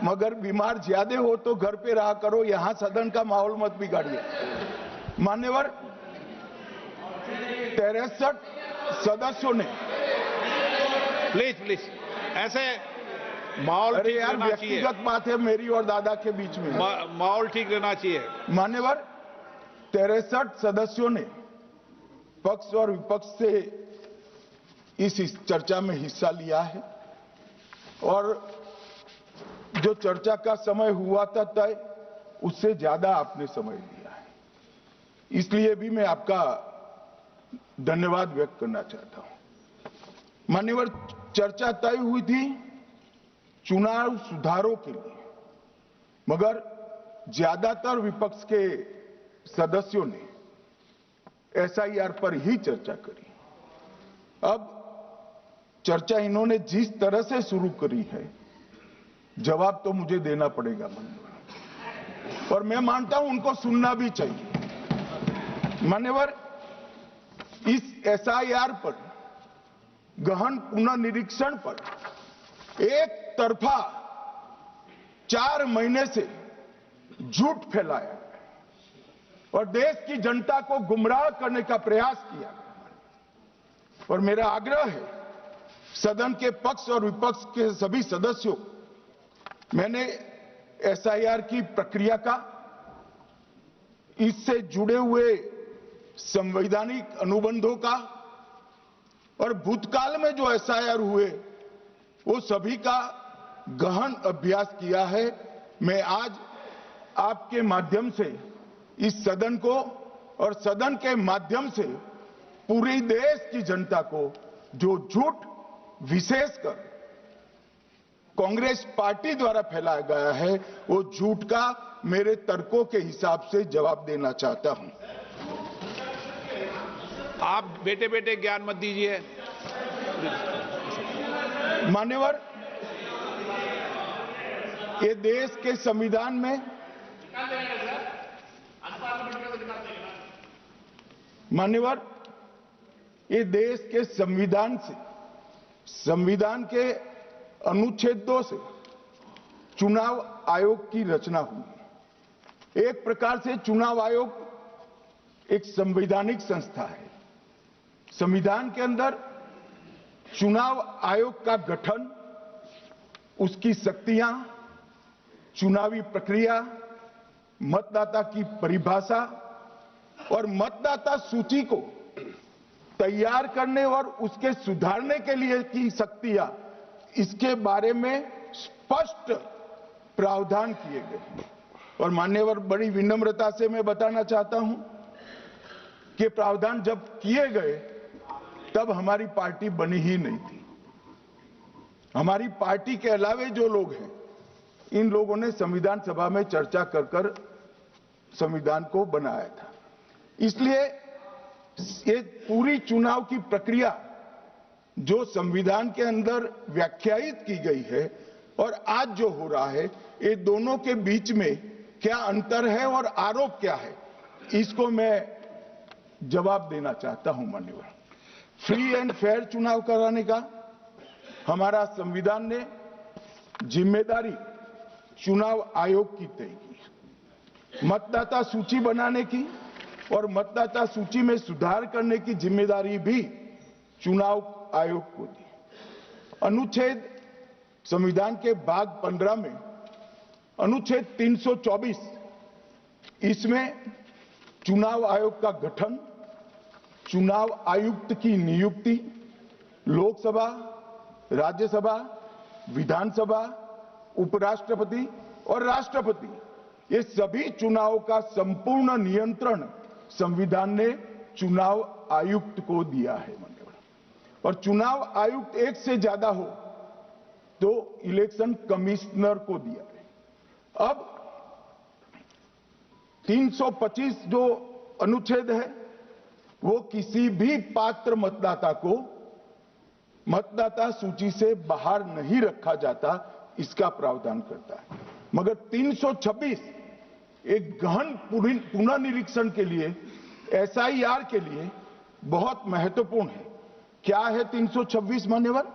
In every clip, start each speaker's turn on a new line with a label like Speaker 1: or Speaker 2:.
Speaker 1: मगर बीमार ज्यादा हो तो घर पे रहा करो, यहां सदन का माहौल मत बिगाड़िए। मान्यवर, 63 सदस्यों ने,
Speaker 2: प्लीज ऐसे माहौल
Speaker 1: अरे
Speaker 2: ठीक
Speaker 1: यार
Speaker 2: रहना चाहिए।
Speaker 1: व्यक्तिगत बात है मेरी और दादा के बीच में।
Speaker 2: माहौल ठीक रहना चाहिए।
Speaker 1: मान्यवर, 63 सदस्यों ने पक्ष और विपक्ष से इस चर्चा में हिस्सा लिया है और जो चर्चा का समय हुआ था तय, उससे ज्यादा आपने समय लिया है, इसलिए भी मैं आपका धन्यवाद व्यक्त करना चाहता हूं। मान्यवर, चर्चा तय हुई थी चुनाव सुधारों के लिए, मगर ज्यादातर विपक्ष के सदस्यों ने एसआईआर पर ही चर्चा करी। अब चर्चा इन्होंने जिस तरह से शुरू करी है, जवाब तो मुझे देना पड़ेगा मान्यवर, और मैं मानता हूं उनको सुनना भी चाहिए। मान्यवर, इस एसआईआर पर, गहन पुनर्निरीक्षण पर एक तरफा 4 महीने से झूठ फैलाया और देश की जनता को गुमराह करने का प्रयास किया। और मेरा आग्रह है सदन के पक्ष और विपक्ष के सभी सदस्यों, मैंने एसआईआर की प्रक्रिया का, इससे जुड़े हुए संवैधानिक अनुबंधों का और भूतकाल में जो एसआईआर हुए वो सभी का गहन अभ्यास किया है। मैं आज आपके माध्यम से इस सदन को और सदन के माध्यम से पूरे देश की जनता को जो झूठ विशेषकर कांग्रेस पार्टी द्वारा फैलाया गया है, वो झूठ का मेरे तर्कों के हिसाब से जवाब देना चाहता हूं।
Speaker 2: आप बेटे बेटे ज्ञान मत दीजिए।
Speaker 1: मान्यवर, ये देश के संविधान में, मान्यवर, ये देश के संविधान से, संविधान के अनुच्छेदों से चुनाव आयोग की रचना हुई। एक प्रकार से चुनाव आयोग एक संवैधानिक संस्था है। संविधान के अंदर चुनाव आयोग का गठन, उसकी शक्तियां, चुनावी प्रक्रिया, मतदाता की परिभाषा और मतदाता सूची को तैयार करने और उसके सुधारने के लिए की शक्तियां, इसके बारे में स्पष्ट प्रावधान किए गए। और मान्यवर, बड़ी विनम्रता से मैं बताना चाहता हूं कि प्रावधान जब किए गए तब हमारी पार्टी बनी ही नहीं थी। हमारी पार्टी के अलावे जो लोग हैं, इन लोगों ने संविधान सभा में चर्चा कर संविधान को बनाया था। इसलिए ये पूरी चुनाव की प्रक्रिया जो संविधान के अंदर व्याख्यायित की गई है और आज जो हो रहा है, ये दोनों के बीच में क्या अंतर है और आरोप क्या है, इसको मैं जवाब देना चाहता हूं। मान्यवर, फ्री एंड फेयर चुनाव कराने का हमारा संविधान ने जिम्मेदारी चुनाव आयोग की तय की। मतदाता सूची बनाने की और मतदाता सूची में सुधार करने की जिम्मेदारी भी चुनाव आयोग को दी। अनुच्छेद, संविधान के भाग 15 में अनुच्छेद 324, इसमें चुनाव आयोग का गठन, चुनाव आयुक्त की नियुक्ति, लोकसभा, राज्यसभा, विधानसभा, उपराष्ट्रपति और राष्ट्रपति, ये सभी चुनाव का संपूर्ण नियंत्रण संविधान ने चुनाव आयुक्त को दिया है। और चुनाव आयुक्त एक से ज्यादा हो तो इलेक्शन कमिश्नर को दिया है। अब 325 जो अनुच्छेद है, वो किसी भी पात्र मतदाता को मतदाता सूची से बाहर नहीं रखा जाता, इसका प्रावधान करता है। मगर 326 एक गहन पुनर्निरीक्षण के लिए, एसआईआर के लिए बहुत महत्वपूर्ण है। क्या है 326 मान्यवर?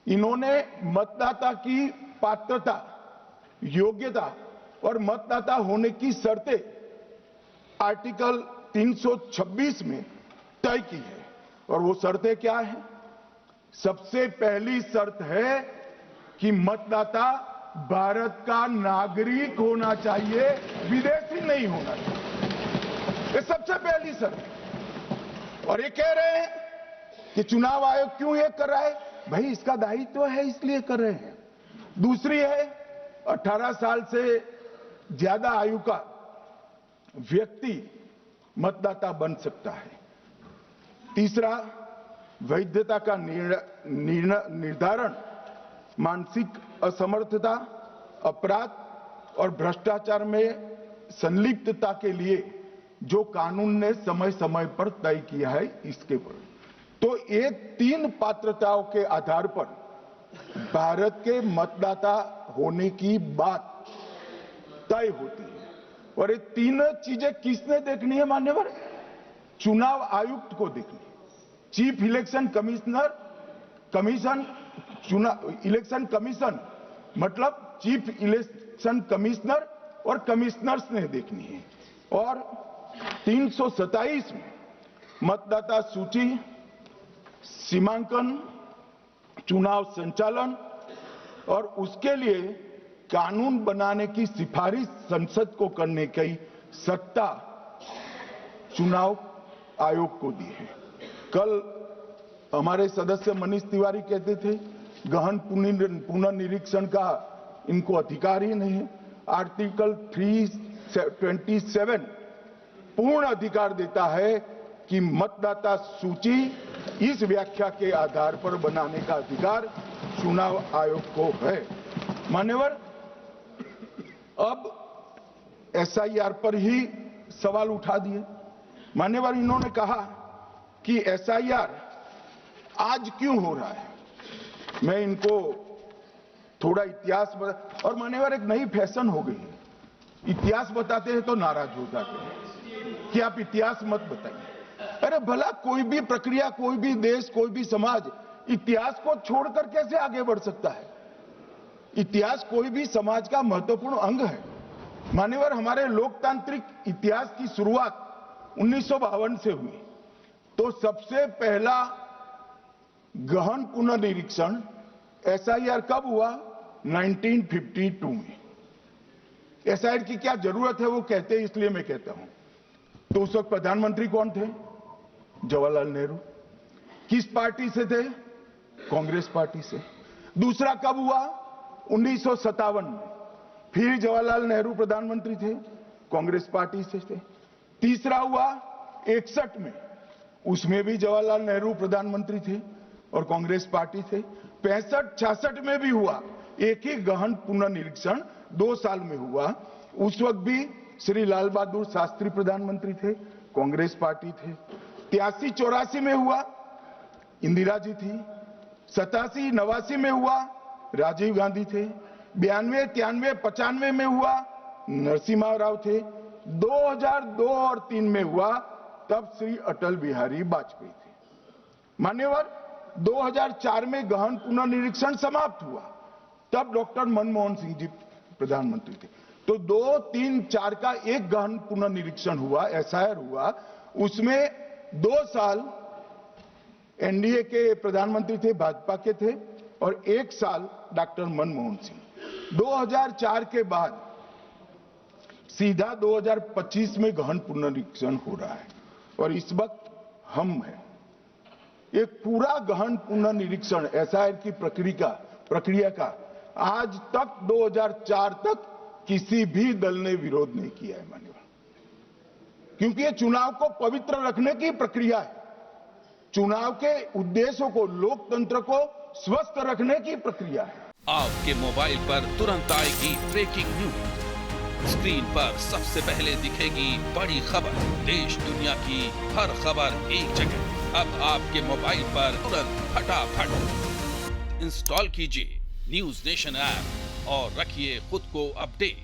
Speaker 1: इन्होंने मतदाता की पात्रता योग्यता और मतदाता होने की शर्तें आर्टिकल 326 में तय की है। और वो शर्तें क्या है? सबसे पहली शर्त है कि मतदाता भारत का नागरिक होना चाहिए, विदेशी नहीं होना चाहिए। ये सबसे पहली शर्त है। और ये कह रहे हैं कि चुनाव आयोग क्यों ये कर रहा है? भाई इसका दायित्व है इसलिए कर रहे हैं। दूसरी है 18 साल से ज्यादा आयु का व्यक्ति मतदाता बन सकता है। तीसरा, वैधता का निर्धारण मानसिक असमर्थता, अपराध और भ्रष्टाचार में संलिप्तता के लिए जो कानून ने समय समय पर तय किया है इसके पर। तो ये 3 पात्रताओं के आधार पर भारत के मतदाता होने की बात तय होती है। और ये 3 चीजें किसने देखनी है मान्यवर? चुनाव आयुक्त को देखनी है। चीफ इलेक्शन इलेक्शन कमीशन मतलब चीफ इलेक्शन कमिश्नर और कमिश्नर्स ने देखनी है। और 327 में मतदाता सूची, सीमांकन, चुनाव संचालन और उसके लिए कानून बनाने की सिफारिश संसद को करने की सत्ता चुनाव आयोग को दी है। कल हमारे सदस्य मनीष तिवारी कहते थे गहन पुनर्निरीक्षण का इनको अधिकार ही नहीं है। आर्टिकल 327 पूर्ण अधिकार देता है कि मतदाता सूची इस व्याख्या के आधार पर बनाने का अधिकार चुनाव आयोग को है। मान्यवर, अब एसआईआर पर ही सवाल उठा दिए। मान्यवर, इन्होंने कहा कि एसआईआर आज क्यों हो रहा है। मैं इनको थोड़ा इतिहास बता, और मान्यवर एक नई फैशन हो गई है, इतिहास बताते हैं तो नाराज हो जाते हैं कि आप इतिहास मत बताइए। अरे भला कोई भी प्रक्रिया, कोई भी देश, कोई भी समाज इतिहास को छोड़कर कैसे आगे बढ़ सकता है? इतिहास कोई भी समाज का महत्वपूर्ण अंग है। मान्यवर, हमारे लोकतांत्रिक इतिहास की शुरुआत 1952 से हुई। तो सबसे पहला गहन पुनर्निरीक्षण एसआईआर कब हुआ? 1952 में। एसआईआर की क्या जरूरत है वो कहते हैं, इसलिए मैं कहता हूं। तो उस वक्त प्रधानमंत्री कौन थे? जवाहरलाल नेहरू। किस पार्टी से थे? कांग्रेस पार्टी से। दूसरा कब हुआ? 1957 में। फिर जवाहरलाल नेहरू प्रधानमंत्री थे, कांग्रेस पार्टी से थे। तीसरा हुआ 61 में, उसमें भी जवाहरलाल नेहरू प्रधानमंत्री थे और कांग्रेस पार्टी से। 65-66 में भी हुआ एक ही गहन पुनर्निरीक्षण 2 साल में हुआ। उस वक्त भी श्री लाल बहादुर शास्त्री प्रधानमंत्री थे, कांग्रेस पार्टी थे। 83-84 में हुआ, इंदिरा जी थी। 87-89 में हुआ, राजीव गांधी थे। 92-93-95 में हुआ, नरसिम्हा राव थे। 2002 और 3 में हुआ, तब श्री अटल बिहारी वाजपेयी थे। मान्यवर, 2004 में गहन पुनर्निरीक्षण समाप्त हुआ, तब डॉक्टर मनमोहन सिंह जी प्रधानमंत्री थे। तो 2, 3, 4 का एक गहन पुनर्निरीक्षण हुआ, एसआईआर हुआ। उसमें 2 साल एनडीए के प्रधानमंत्री थे, भाजपा के थे, और 1 साल डॉक्टर मनमोहन सिंह। 2004 के बाद सीधा 2025 में गहन पुनर्निरीक्षण हो रहा है। और इस वक्त हम हैं। एक पूरा गहन पुनर्निरीक्षण एसआईआर की प्रक्रिया का आज तक 2004 तक किसी भी दल ने विरोध नहीं किया है मान्यवर, क्योंकि ये चुनाव को पवित्र रखने की प्रक्रिया है। चुनाव के उद्देश्यों को, लोकतंत्र को स्वस्थ रखने की प्रक्रिया है।
Speaker 3: आपके मोबाइल पर तुरंत आएगी ब्रेकिंग न्यूज। स्क्रीन पर सबसे पहले दिखेगी बड़ी खबर। देश दुनिया की हर खबर एक जगह। अब आपके मोबाइल पर तुरंत फटाफट इंस्टॉल कीजिए न्यूज नेशन ऐप और रखिए खुद को अपडेट।